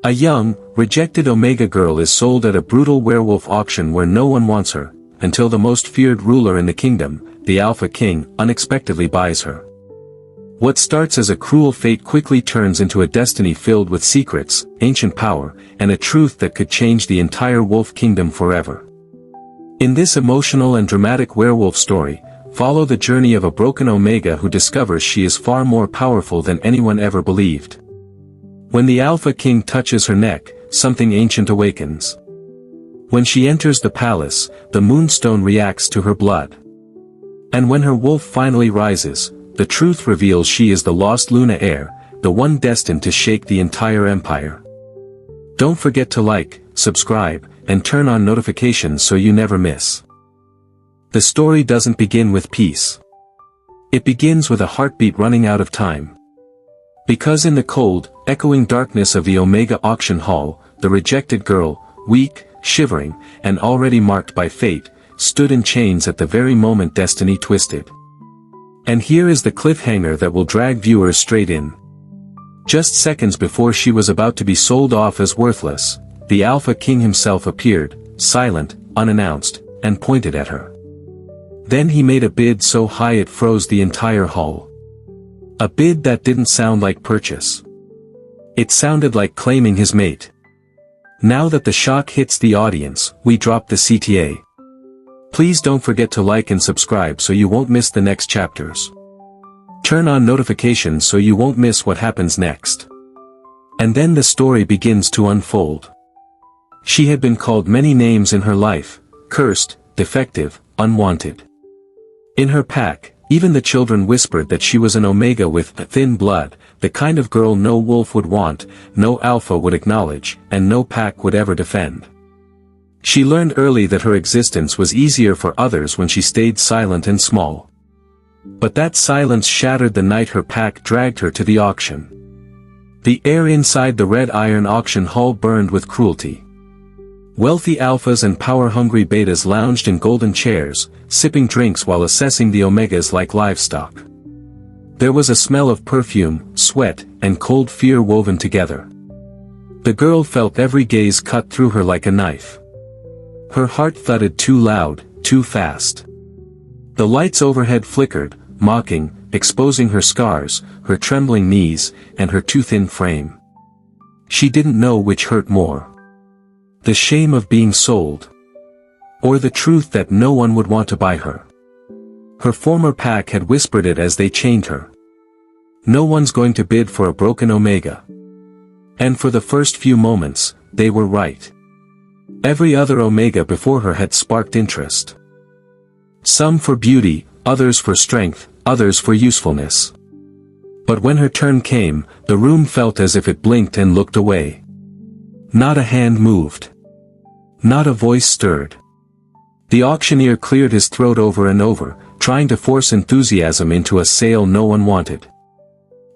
A young, rejected Omega girl is sold at a brutal werewolf auction where no one wants her, until the most feared ruler in the kingdom, the Alpha King, unexpectedly buys her. What starts as a cruel fate quickly turns into a destiny filled with secrets, ancient power, and a truth that could change the entire wolf kingdom forever. In this emotional and dramatic werewolf story, follow the journey of a broken Omega who discovers she is far more powerful than anyone ever believed. When the Alpha King touches her neck, something ancient awakens. When she enters the palace, the moonstone reacts to her blood. And when her wolf finally rises, the truth reveals she is the lost Luna heir, the one destined to shake the entire empire. Don't forget to like, subscribe, and turn on notifications so you never miss. The story doesn't begin with peace. It begins with a heartbeat running out of time. Because in the cold, echoing darkness of the Omega auction hall, the rejected girl, weak, shivering, and already marked by fate, stood in chains at the very moment destiny twisted. And here is the cliffhanger that will drag viewers straight in. Just seconds before she was about to be sold off as worthless, the Alpha King himself appeared, silent, unannounced, and pointed at her. Then he made a bid so high it froze the entire hall. A bid that didn't sound like purchase. It sounded like claiming his mate. Now that the shock hits the audience, we drop the CTA. Please don't forget to like and subscribe so you won't miss the next chapters. Turn on notifications so you won't miss what happens next. And then the story begins to unfold. She had been called many names in her life, cursed, defective, unwanted. In her pack, even the children whispered that she was an Omega with thin blood, the kind of girl no wolf would want, no alpha would acknowledge, and no pack would ever defend. She learned early that her existence was easier for others when she stayed silent and small. But that silence shattered the night her pack dragged her to the auction. The air inside the red iron auction hall burned with cruelty. Wealthy alphas and power-hungry betas lounged in golden chairs, sipping drinks while assessing the Omegas like livestock. There was a smell of perfume, sweat, and cold fear woven together. The girl felt every gaze cut through her like a knife. Her heart thudded too loud, too fast. The lights overhead flickered, mocking, exposing her scars, her trembling knees, and her too thin frame. She didn't know which hurt more. The shame of being sold. Or the truth that no one would want to buy her. Her former pack had whispered it as they chained her. No one's going to bid for a broken Omega. And for the first few moments, they were right. Every other Omega before her had sparked interest. Some for beauty, others for strength, others for usefulness. But when her turn came, the room felt as if it blinked and looked away. Not a hand moved. Not a voice stirred. The auctioneer cleared his throat over and over, trying to force enthusiasm into a sale no one wanted.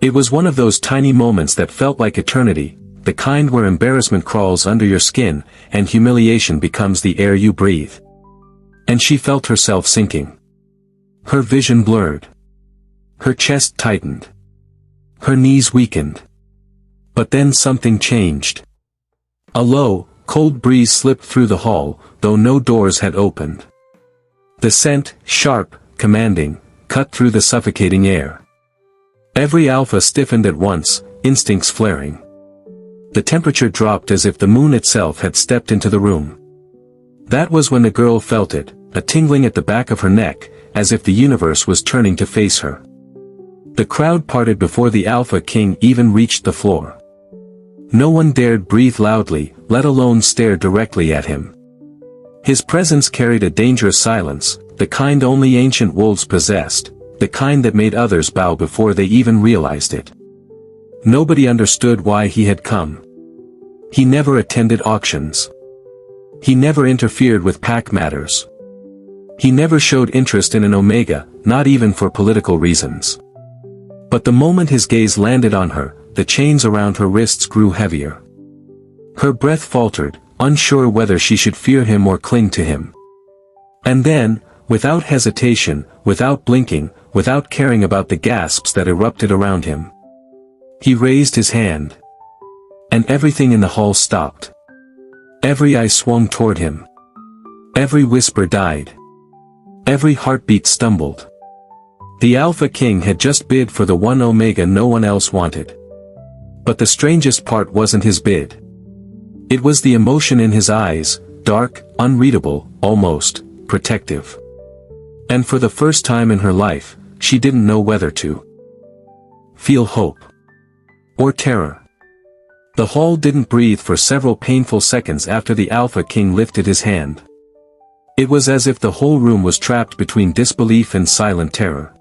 It was one of those tiny moments that felt like eternity, the kind where embarrassment crawls under your skin, and humiliation becomes the air you breathe. And she felt herself sinking. Her vision blurred. Her chest tightened. Her knees weakened. But then something changed. A low, cold breeze slipped through the hall, though no doors had opened. The scent, sharp, commanding, cut through the suffocating air. Every alpha stiffened at once, instincts flaring. The temperature dropped as if the moon itself had stepped into the room. That was when the girl felt it, a tingling at the back of her neck, as if the universe was turning to face her. The crowd parted before the Alpha King even reached the floor. No one dared breathe loudly, let alone stare directly at him. His presence carried a dangerous silence, the kind only ancient wolves possessed, the kind that made others bow before they even realized it. Nobody understood why he had come. He never attended auctions. He never interfered with pack matters. He never showed interest in an Omega, not even for political reasons. But the moment his gaze landed on her, the chains around her wrists grew heavier. Her breath faltered, unsure whether she should fear him or cling to him. And then, without hesitation, without blinking, without caring about the gasps that erupted around him, he raised his hand. And everything in the hall stopped. Every eye swung toward him. Every whisper died. Every heartbeat stumbled. The Alpha King had just bid for the one Omega no one else wanted. But the strangest part wasn't his bid. It was the emotion in his eyes, dark, unreadable, almost protective. And for the first time in her life, she didn't know whether to feel hope or terror. The hall didn't breathe for several painful seconds after the Alpha King lifted his hand. It was as if the whole room was trapped between disbelief and silent terror.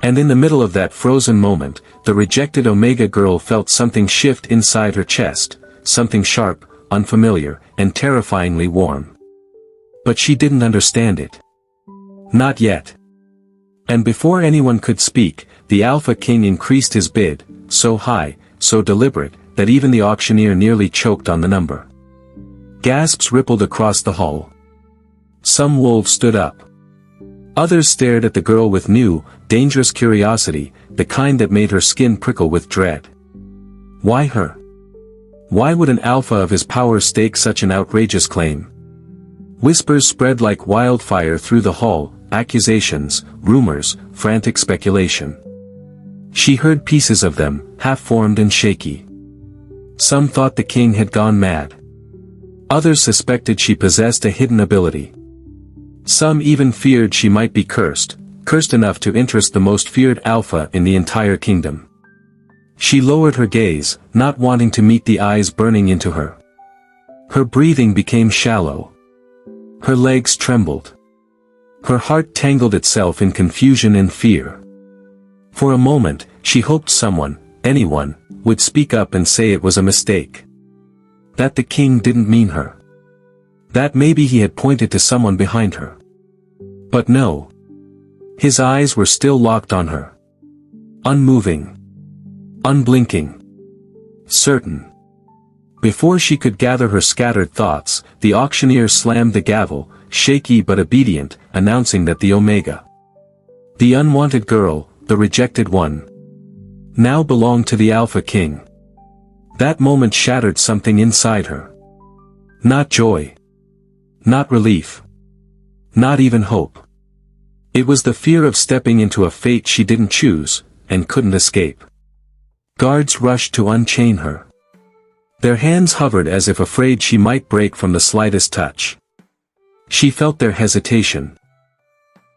And in the middle of that frozen moment, the rejected Omega girl felt something shift inside her chest, something sharp, unfamiliar, and terrifyingly warm. But she didn't understand it. Not yet. And before anyone could speak, the Alpha King increased his bid, so high, so deliberate, that even the auctioneer nearly choked on the number. Gasps rippled across the hall. Some wolves stood up. Others stared at the girl with new, dangerous curiosity, the kind that made her skin prickle with dread. Why her? Why would an alpha of his power stake such an outrageous claim? Whispers spread like wildfire through the hall, accusations, rumors, frantic speculation. She heard pieces of them, half-formed and shaky. Some thought the king had gone mad. Others suspected she possessed a hidden ability. Some even feared she might be cursed enough to interest the most feared alpha in the entire kingdom. She lowered her gaze, not wanting to meet the eyes burning into her. Her breathing became shallow. Her legs trembled. Her heart tangled itself in confusion and fear. For a moment, she hoped someone, anyone, would speak up and say it was a mistake. That the king didn't mean her. That maybe he had pointed to someone behind her. But no. His eyes were still locked on her. Unmoving. Unblinking. Certain. Before she could gather her scattered thoughts, the auctioneer slammed the gavel, shaky but obedient, announcing that the Omega, the unwanted girl, the rejected one, now belonged to the Alpha King. That moment shattered something inside her. Not joy. Not relief. Not even hope. It was the fear of stepping into a fate she didn't choose, and couldn't escape. Guards rushed to unchain her. Their hands hovered as if afraid she might break from the slightest touch. She felt their hesitation.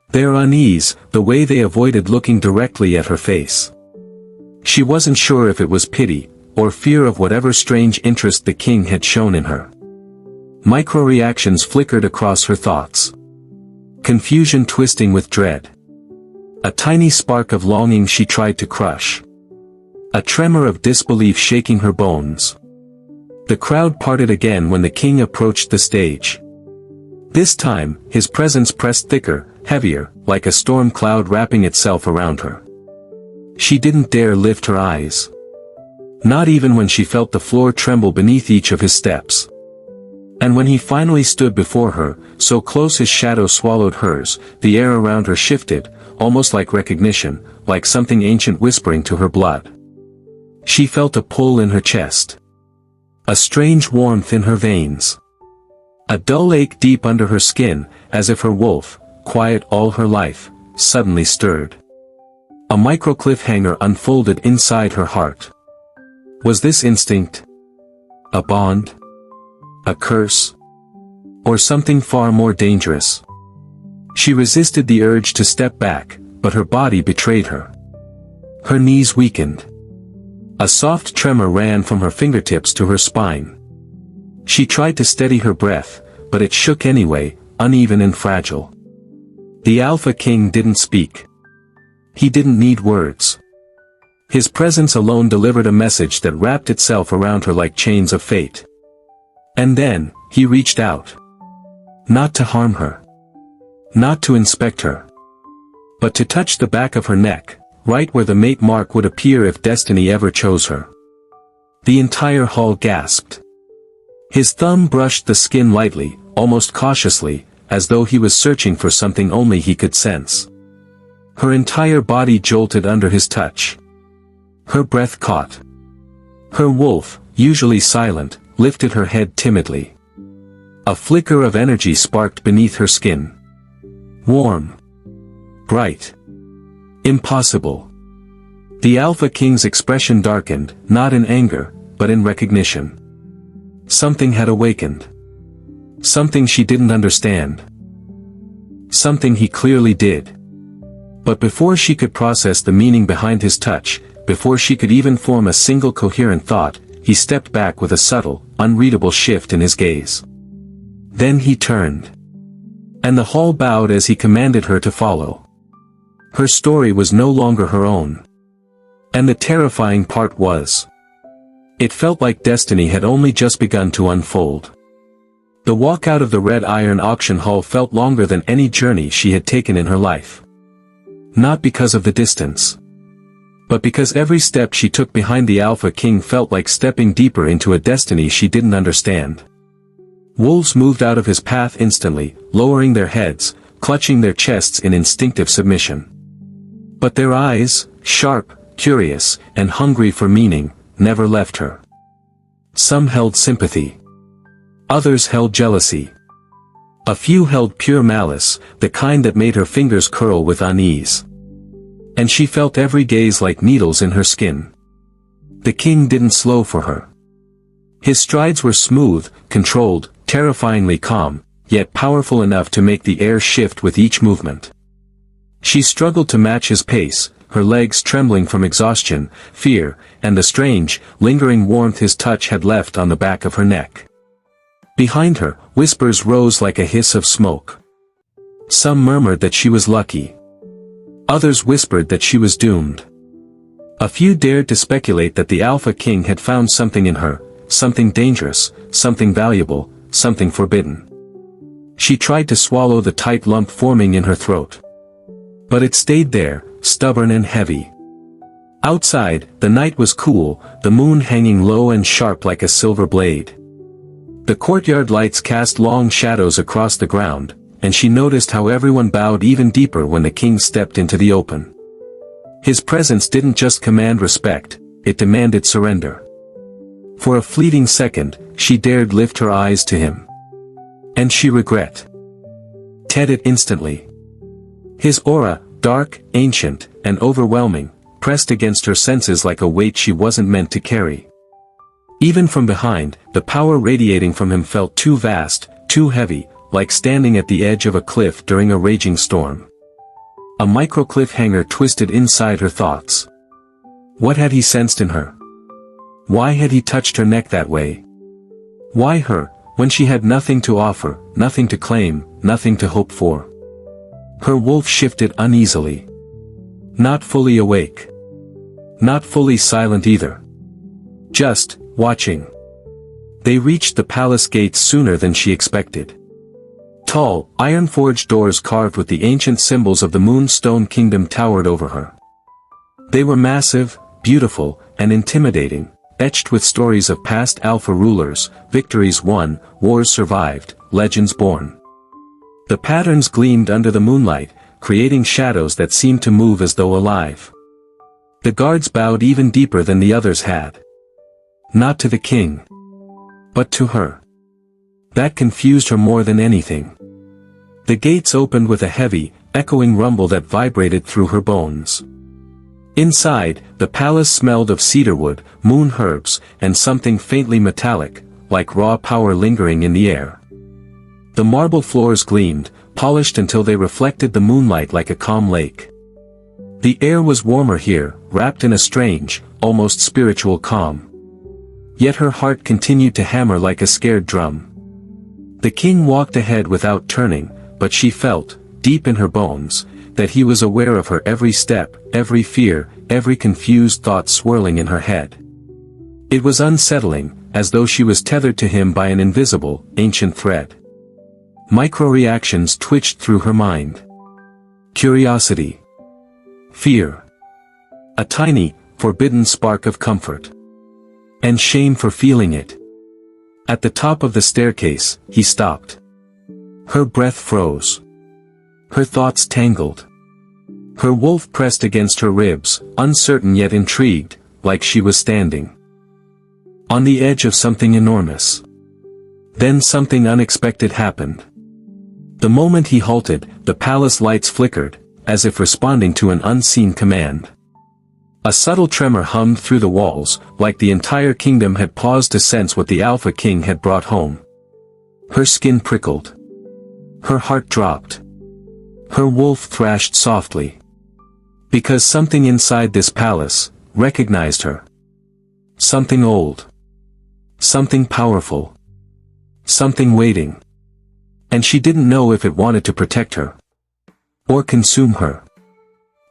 Their unease, the way they avoided looking directly at her face. She wasn't sure if it was pity, or fear of whatever strange interest the king had shown in her. Micro-reactions flickered across her thoughts. Confusion twisting with dread. A tiny spark of longing she tried to crush. A tremor of disbelief shaking her bones. The crowd parted again when the king approached the stage. This time, his presence pressed thicker, heavier, like a storm cloud wrapping itself around her. She didn't dare lift her eyes. Not even when she felt the floor tremble beneath each of his steps. And when he finally stood before her, so close his shadow swallowed hers, the air around her shifted, almost like recognition, like something ancient whispering to her blood. She felt a pull in her chest. A strange warmth in her veins. A dull ache deep under her skin, as if her wolf, quiet all her life, suddenly stirred. A micro cliffhanger unfolded inside her heart. Was this instinct? A bond? A curse? Or something far more dangerous? She resisted the urge to step back, but her body betrayed her. Her knees weakened. A soft tremor ran from her fingertips to her spine. She tried to steady her breath, but it shook anyway, uneven and fragile. The Alpha King didn't speak. He didn't need words. His presence alone delivered a message that wrapped itself around her like chains of fate. And then, he reached out. Not to harm her. Not to inspect her. But to touch the back of her neck, right where the mate mark would appear if destiny ever chose her. The entire hall gasped. His thumb brushed the skin lightly, almost cautiously, as though he was searching for something only he could sense. Her entire body jolted under his touch. Her breath caught. Her wolf, usually silent, lifted her head timidly. A flicker of energy sparked beneath her skin. Warm. Bright. Impossible. The Alpha King's expression darkened, not in anger, but in recognition. Something had awakened. Something she didn't understand. Something he clearly did. But before she could process the meaning behind his touch, before she could even form a single coherent thought, he stepped back with a subtle, unreadable shift in his gaze. Then he turned. And the hall bowed as he commanded her to follow. Her story was no longer her own. And the terrifying part was, it felt like destiny had only just begun to unfold. The walk out of the red iron auction hall felt longer than any journey she had taken in her life. Not because of the distance, but because every step she took behind the Alpha King felt like stepping deeper into a destiny she didn't understand. Wolves moved out of his path instantly, lowering their heads, clutching their chests in instinctive submission. But their eyes, sharp, curious, and hungry for meaning, never left her. Some held sympathy. Others held jealousy. A few held pure malice, the kind that made her fingers curl with unease. And she felt every gaze like needles in her skin. The king didn't slow for her. His strides were smooth, controlled, terrifyingly calm, yet powerful enough to make the air shift with each movement. She struggled to match his pace, her legs trembling from exhaustion, fear, and the strange, lingering warmth his touch had left on the back of her neck. Behind her, whispers rose like a hiss of smoke. Some murmured that she was lucky. Others whispered that she was doomed. A few dared to speculate that the Alpha King had found something in her, something dangerous, something valuable, something forbidden. She tried to swallow the tight lump forming in her throat. But it stayed there, stubborn and heavy. Outside, the night was cool, the moon hanging low and sharp like a silver blade. The courtyard lights cast long shadows across the ground, and she noticed how everyone bowed even deeper when the king stepped into the open. His presence didn't just command respect, it demanded surrender. For a fleeting second, she dared lift her eyes to him. And she regretted it instantly. His aura, dark, ancient, and overwhelming, pressed against her senses like a weight she wasn't meant to carry. Even from behind, the power radiating from him felt too vast, too heavy, like standing at the edge of a cliff during a raging storm. A micro-cliffhanger twisted inside her thoughts. What had he sensed in her? Why had he touched her neck that way? Why her, when she had nothing to offer, nothing to claim, nothing to hope for? Her wolf shifted uneasily. Not fully awake. Not fully silent either. Just, watching. They reached the palace gates sooner than she expected. Tall, iron-forged doors carved with the ancient symbols of the moonstone kingdom towered over her. They were massive, beautiful, and intimidating, etched with stories of past Alpha rulers, victories won, wars survived, legends born. The patterns gleamed under the moonlight, creating shadows that seemed to move as though alive. The guards bowed even deeper than the others had. Not to the king, but to her. That confused her more than anything. The gates opened with a heavy, echoing rumble that vibrated through her bones. Inside, the palace smelled of cedarwood, moon herbs, and something faintly metallic, like raw power lingering in the air. The marble floors gleamed, polished until they reflected the moonlight like a calm lake. The air was warmer here, wrapped in a strange, almost spiritual calm. Yet her heart continued to hammer like a scared drum. The king walked ahead without turning, but she felt, deep in her bones, that he was aware of her every step, every fear, every confused thought swirling in her head. It was unsettling, as though she was tethered to him by an invisible, ancient thread. Micro-reactions twitched through her mind. Curiosity. Fear. A tiny, forbidden spark of comfort. And shame for feeling it. At the top of the staircase, he stopped. Her breath froze. Her thoughts tangled. Her wolf pressed against her ribs, uncertain yet intrigued, like she was standing On the edge of something enormous. Then something unexpected happened. The moment he halted, the palace lights flickered, as if responding to an unseen command. A subtle tremor hummed through the walls, like the entire kingdom had paused to sense what the Alpha King had brought home. Her skin prickled. Her heart dropped. Her wolf thrashed softly. Because something inside this palace recognized her. Something old. Something powerful. Something waiting. And she didn't know if it wanted to protect her. Or consume her.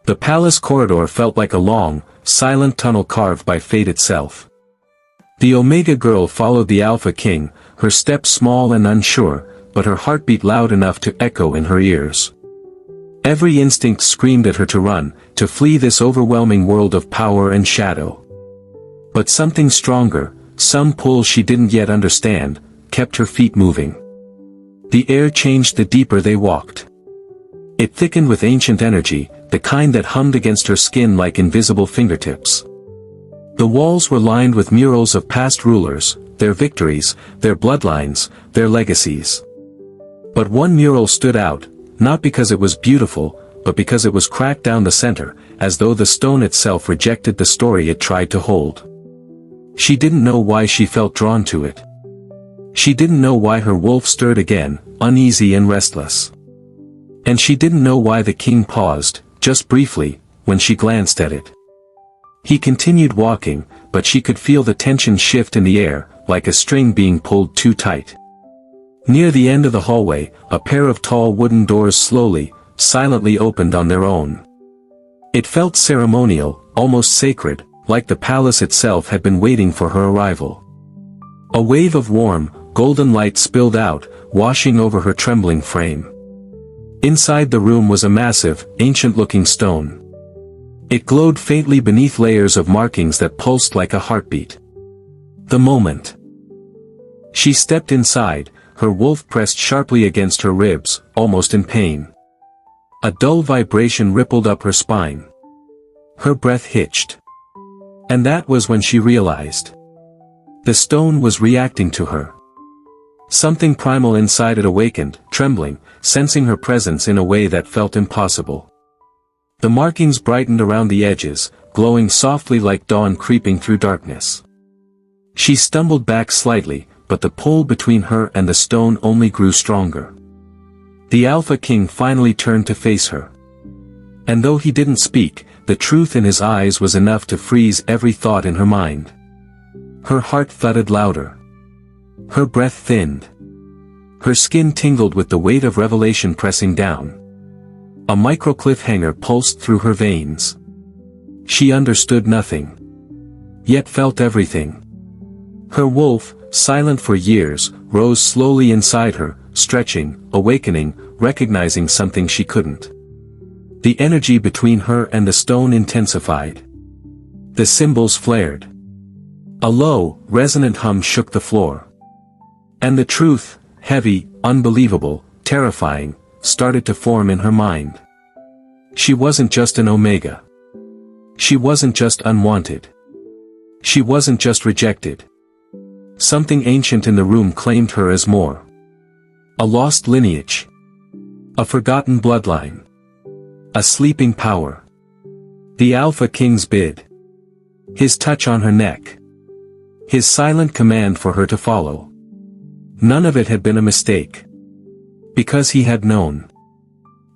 The palace corridor felt like a long, silent tunnel carved by fate itself. The Omega girl followed the Alpha King, her steps small and unsure, but her heart beat loud enough to echo in her ears. Every instinct screamed at her to run, to flee this overwhelming world of power and shadow. But something stronger, some pull she didn't yet understand, kept her feet moving. The air changed the deeper they walked. It thickened with ancient energy, the kind that hummed against her skin like invisible fingertips. The walls were lined with murals of past rulers, their victories, their bloodlines, their legacies. But one mural stood out, not because it was beautiful, but because it was cracked down the center, as though the stone itself rejected the story it tried to hold. She didn't know why she felt drawn to it. She didn't know why her wolf stirred again, uneasy and restless. And she didn't know why the king paused, just briefly, when she glanced at it. He continued walking, but she could feel the tension shift in the air, like a string being pulled too tight. Near the end of the hallway, a pair of tall wooden doors slowly, silently opened on their own. It felt ceremonial, almost sacred, like the palace itself had been waiting for her arrival. A wave of warm, golden light spilled out, washing over her trembling frame. Inside the room was a massive, ancient-looking stone. It glowed faintly beneath layers of markings that pulsed like a heartbeat. The moment she stepped inside, her wolf pressed sharply against her ribs, almost in pain. A dull vibration rippled up her spine. Her breath hitched. And that was when she realized. The stone was reacting to her. Something primal inside it awakened, trembling, sensing her presence in a way that felt impossible. The markings brightened around the edges, glowing softly like dawn creeping through darkness. She stumbled back slightly, but the pull between her and the stone only grew stronger. The Alpha King finally turned to face her. And though he didn't speak, the truth in his eyes was enough to freeze every thought in her mind. Her heart thudded louder. Her breath thinned. Her skin tingled with the weight of revelation pressing down. A micro cliffhanger pulsed through her veins. She understood nothing. Yet felt everything. Her wolf, silent for years, rose slowly inside her, stretching, awakening, recognizing something she couldn't. The energy between her and the stone intensified. The symbols flared. A low, resonant hum shook the floor. And the truth, heavy, unbelievable, terrifying, started to form in her mind. She wasn't just an Omega. She wasn't just unwanted. She wasn't just rejected. Something ancient in the room claimed her as more. A lost lineage. A forgotten bloodline. A sleeping power. The Alpha King's bid. His touch on her neck. His silent command for her to follow. None of it had been a mistake. Because he had known.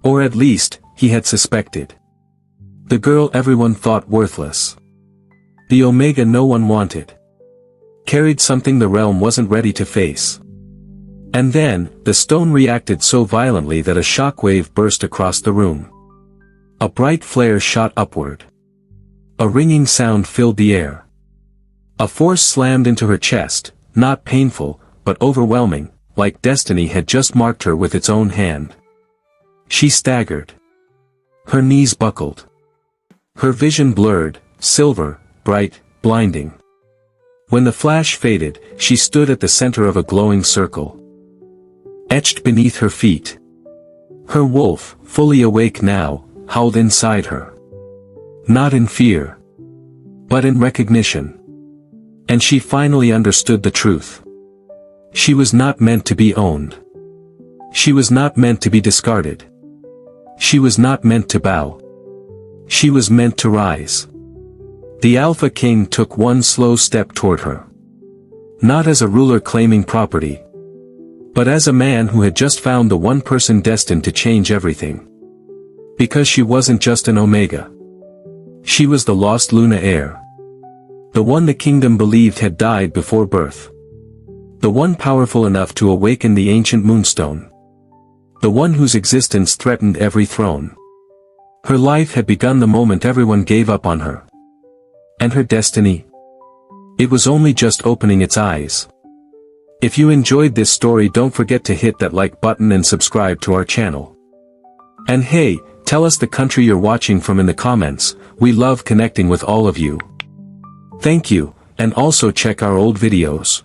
Or at least, he had suspected. The girl everyone thought worthless. The Omega no one wanted. Carried something the realm wasn't ready to face. And then, the stone reacted so violently that a shockwave burst across the room. A bright flare shot upward. A ringing sound filled the air. A force slammed into her chest, not painful, but overwhelming, like destiny had just marked her with its own hand. She staggered. Her knees buckled. Her vision blurred, silver, bright, blinding. When the flash faded, she stood at the center of a glowing circle. Etched beneath her feet. Her wolf, fully awake now, howled inside her. Not in fear. But in recognition. And she finally understood the truth. She was not meant to be owned. She was not meant to be discarded. She was not meant to bow. She was meant to rise. The Alpha King took one slow step toward her. Not as a ruler claiming property, but as a man who had just found the one person destined to change everything. Because she wasn't just an Omega. She was the lost Luna heir. The one the kingdom believed had died before birth. The one powerful enough to awaken the ancient moonstone. The one whose existence threatened every throne. Her life had begun the moment everyone gave up on her. And her destiny? It was only just opening its eyes. If you enjoyed this story, don't forget to hit that like button and subscribe to our channel. And hey, tell us the country you're watching from in the comments. We love connecting with all of you. Thank you, and also check our old videos.